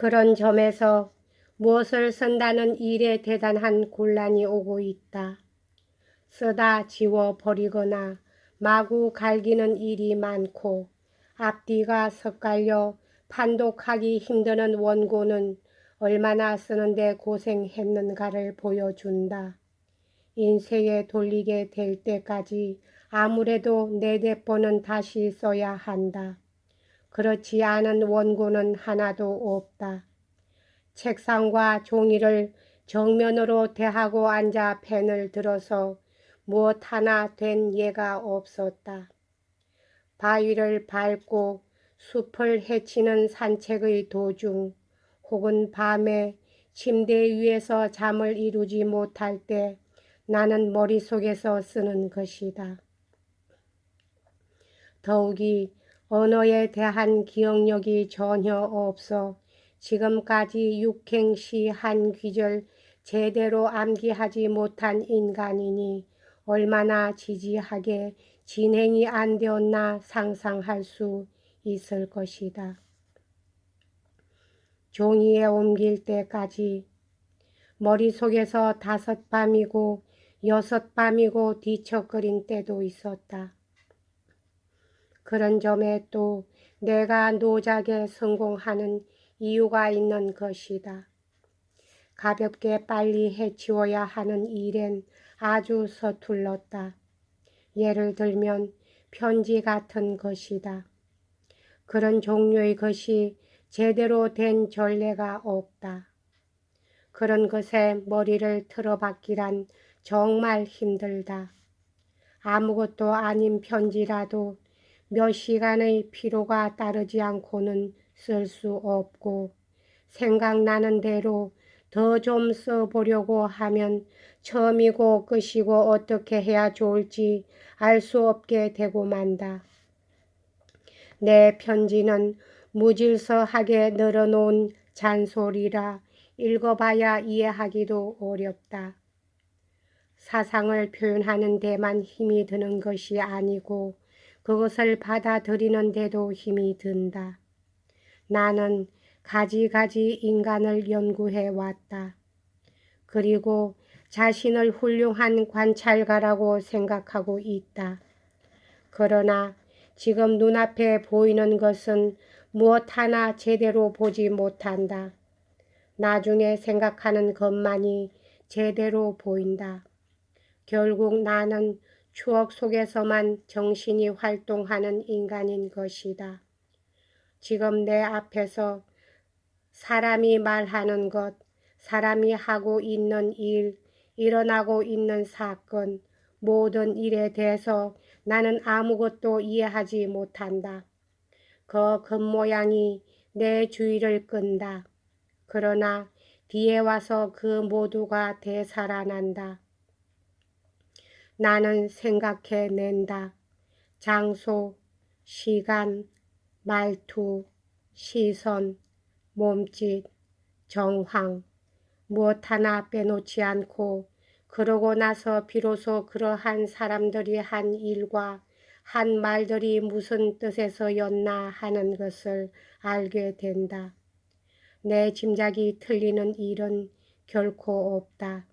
그런 점에서 무엇을 쓴다는 일에 대단한 곤란이 오고 있다. 쓰다 지워 버리거나 마구 갈기는 일이 많고 앞뒤가 섞갈려 판독하기 힘드는 원고는 얼마나 쓰는데 고생했는가를 보여준다. 인쇄에 돌리게 될 때까지 아무래도 4-4번은 다시 써야 한다. 그렇지 않은 원고는 하나도 없다. 책상과 종이를 정면으로 대하고 앉아 펜을 들어서 무엇 하나 된 예가 없었다. 바위를 밟고 숲을 헤치는 산책의 도중 혹은 밤에 침대 위에서 잠을 이루지 못할 때 나는 머릿속에서 쓰는 것이다. 더욱이 언어에 대한 기억력이 전혀 없어 지금까지 육행시 한 귀절 제대로 암기하지 못한 인간이니 얼마나 지지하게 진행이 안 되었나 상상할 수 있을 것이다. 종이에 옮길 때까지 머릿속에서 5밤이고 6밤이고 뒤척거린 때도 있었다. 그런 점에 또 내가 노작에 성공하는 이유가 있는 것이다. 가볍게 빨리 해치워야 하는 일엔 아주 서툴렀다. 예를 들면 편지 같은 것이다. 그런 종류의 것이 제대로 된 전례가 없다. 그런 것에 머리를 틀어박기란 정말 힘들다. 아무것도 아닌 편지라도 몇 시간의 피로가 따르지 않고는 쓸 수 없고 생각나는 대로 더 좀 써보려고 하면 처음이고 끝이고 어떻게 해야 좋을지 알 수 없게 되고 만다. 내 편지는 무질서하게 늘어놓은 잔소리라 읽어봐야 이해하기도 어렵다. 사상을 표현하는 데만 힘이 드는 것이 아니고 그것을 받아들이는 데도 힘이 든다. 나는 가지가지 인간을 연구해 왔다. 그리고 자신을 훌륭한 관찰가라고 생각하고 있다. 그러나 지금 눈앞에 보이는 것은 무엇 하나 제대로 보지 못한다. 나중에 생각하는 것만이 제대로 보인다. 결국 나는 추억 속에서만 정신이 활동하는 인간인 것이다. 지금 내 앞에서 사람이 말하는 것, 사람이 하고 있는 일, 일어나고 있는 사건, 모든 일에 대해서 나는 아무것도 이해하지 못한다. 그 겉모양이 내 주의를 끈다. 그러나 뒤에 와서 그 모두가 되살아난다. 나는 생각해낸다. 장소, 시간, 말투, 시선, 몸짓, 정황, 무엇 하나 빼놓지 않고 그러고 나서 비로소 그러한 사람들이 한 일과 한 말들이 무슨 뜻에서였나 하는 것을 알게 된다. 내 짐작이 틀리는 일은 결코 없다.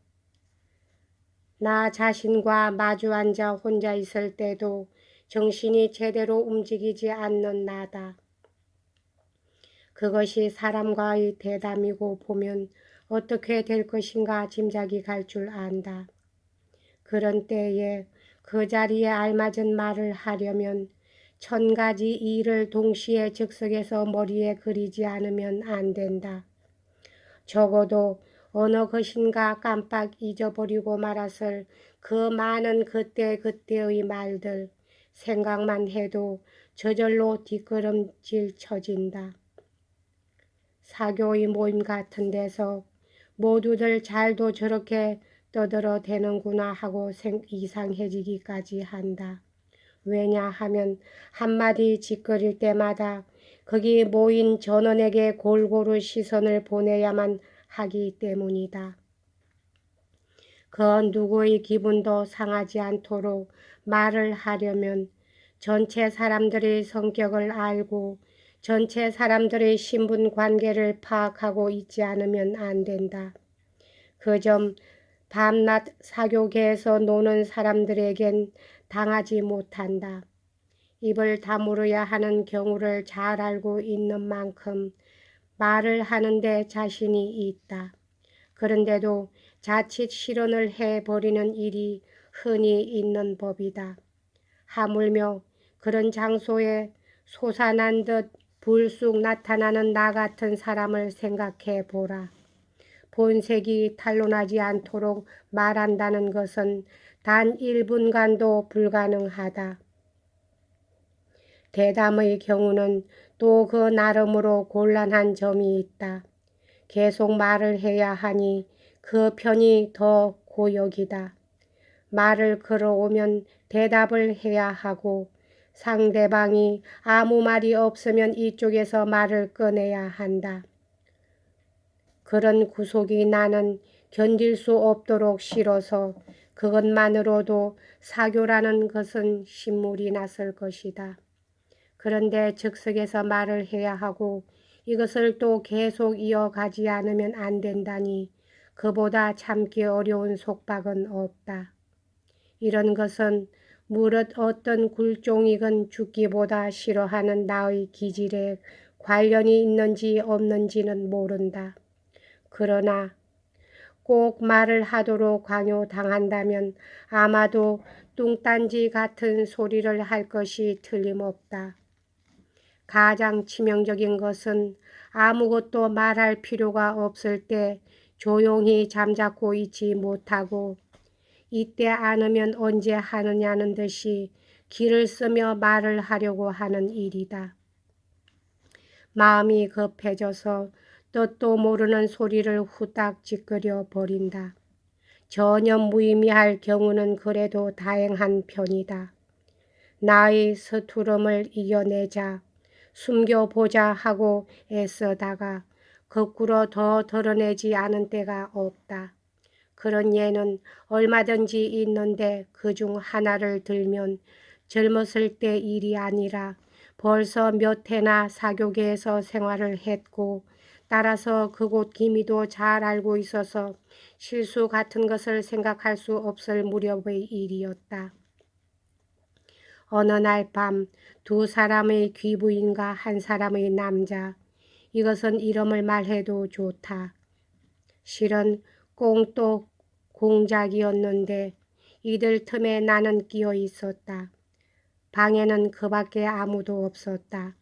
나 자신과 마주 앉아 혼자 있을 때도 정신이 제대로 움직이지 않는 나다. 그것이 사람과의 대담이고 보면 어떻게 될 것인가 짐작이 갈 줄 안다. 그런 때에 그 자리에 알맞은 말을 하려면 1000가지 일을 동시에 즉석에서 머리에 그리지 않으면 안 된다. 적어도 어느 것인가 깜빡 잊어버리고 말았을 그 많은 그때그때의 말들, 생각만 해도 저절로 뒷걸음질 쳐진다. 사교의 모임 같은 데서 모두들 잘도 저렇게 떠들어대는구나 하고 이상해지기까지 한다. 왜냐하면 한마디 짓거릴 때마다 거기 모인 전원에게 골고루 시선을 보내야만 하기 때문이다. 그 누구의 기분도 상하지 않도록 말을 하려면 전체 사람들의 성격을 알고 전체 사람들의 신분 관계를 파악하고 있지 않으면 안 된다. 그 점 밤낮 사교계에서 노는 사람들에겐 당하지 못한다. 입을 다물어야 하는 경우를 잘 알고 있는 만큼 말을 하는데 자신이 있다. 그런데도 자칫 실언을 해버리는 일이 흔히 있는 법이다. 하물며 그런 장소에 솟아난 듯 불쑥 나타나는 나 같은 사람을 생각해 보라. 본색이 탄로나지 않도록 말한다는 것은 단 1분간도 불가능하다. 대담의 경우는 또 그 나름으로 곤란한 점이 있다. 계속 말을 해야 하니 그 편이 더 고역이다. 말을 걸어오면 대답을 해야 하고 상대방이 아무 말이 없으면 이쪽에서 말을 꺼내야 한다. 그런 구속이 나는 견딜 수 없도록 싫어서 그것만으로도 사교라는 것은 신물이 났을 것이다. 그런데 즉석에서 말을 해야 하고 이것을 또 계속 이어가지 않으면 안 된다니 그보다 참기 어려운 속박은 없다. 이런 것은 무릇 어떤 굴종이건 죽기보다 싫어하는 나의 기질에 관련이 있는지 없는지는 모른다. 그러나 꼭 말을 하도록 강요당한다면 아마도 뚱딴지 같은 소리를 할 것이 틀림없다. 가장 치명적인 것은 아무것도 말할 필요가 없을 때 조용히 잠자코 있지 못하고 이때 않으면 언제 하느냐는 듯이 기를 쓰며 말을 하려고 하는 일이다. 마음이 급해져서 뜻도 모르는 소리를 후딱 찌끄려 버린다. 전혀 무의미할 경우는 그래도 다행한 편이다. 나의 서투름을 이겨내자, 숨겨보자 하고 애쓰다가 거꾸로 더 드러내지 않은 때가 없다. 그런 예는 얼마든지 있는데 그중 하나를 들면 젊었을 때 일이 아니라 벌써 몇 해나 사교계에서 생활을 했고 따라서 그곳 기미도 잘 알고 있어서 실수 같은 것을 생각할 수 없을 무렵의 일이었다. 어느 날 밤 두 사람의 귀부인과 한 사람의 남자, 이것은 이름을 말해도 좋다. 실은 꽁똑 공작이었는데 이들 틈에 나는 끼어 있었다. 방에는 그밖에 아무도 없었다.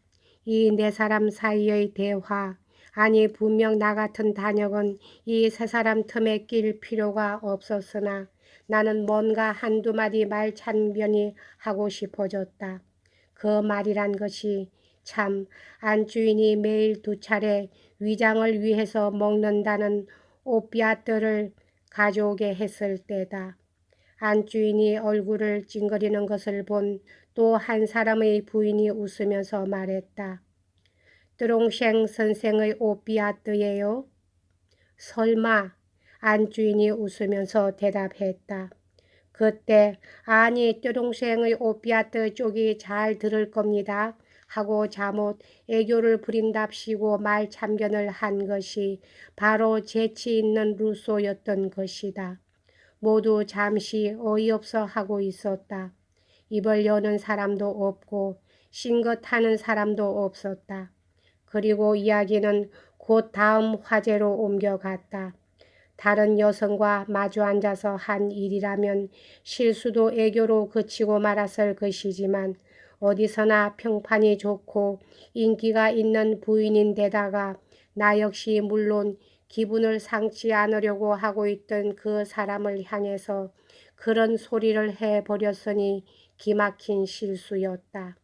이 네 사람 사이의 대화, 아니 분명 나 같은 단역은 이 세 사람 틈에 낄 필요가 없었으나 나는 뭔가 한두 마디 말 참변이 하고 싶어졌다. 그 말이란 것이 참 안주인이 매일 2차례 위장을 위해서 먹는다는 오피아트를 가져오게 했을 때다. 안주인이 얼굴을 찡그리는 것을 본 또 한 사람의 부인이 웃으면서 말했다. 뚜롱셴 선생의 오피아트예요? 설마. 안주인이 웃으면서 대답했다. 그때 아니 뚜롱셴의 오피아트 쪽이 잘 들을 겁니다 하고 잘못 애교를 부린답시고 말 참견을 한 것이 바로 재치 있는 루소였던 것이다. 모두 잠시 어이없어 하고 있었다. 입을 여는 사람도 없고 싱긋하는 사람도 없었다. 그리고 이야기는 곧 다음 화제로 옮겨갔다. 다른 여성과 마주 앉아서 한 일이라면 실수도 애교로 그치고 말았을 것이지만 어디서나 평판이 좋고 인기가 있는 부인인데다가 나 역시 물론 기분을 상치 않으려고 하고 있던 그 사람을 향해서 그런 소리를 해버렸으니 기막힌 실수였다.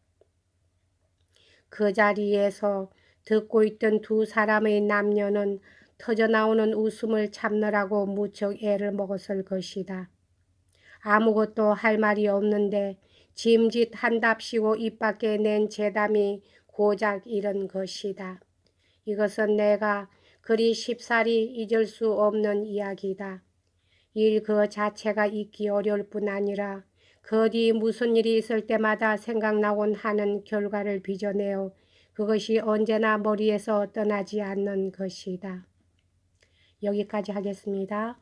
그 자리에서 듣고 있던 두 사람의 남녀는 터져나오는 웃음을 참느라고 무척 애를 먹었을 것이다. 아무것도 할 말이 없는데 짐짓한답시고 입 밖에 낸 재담이 고작 이런 것이다. 이것은 내가 그리 쉽사리 잊을 수 없는 이야기다. 일 그 자체가 잊기 어려울 뿐 아니라 그 뒤 무슨 일이 있을 때마다 생각나곤 하는 결과를 빚어내어 그것이 언제나 머리에서 떠나지 않는 것이다. 여기까지 하겠습니다.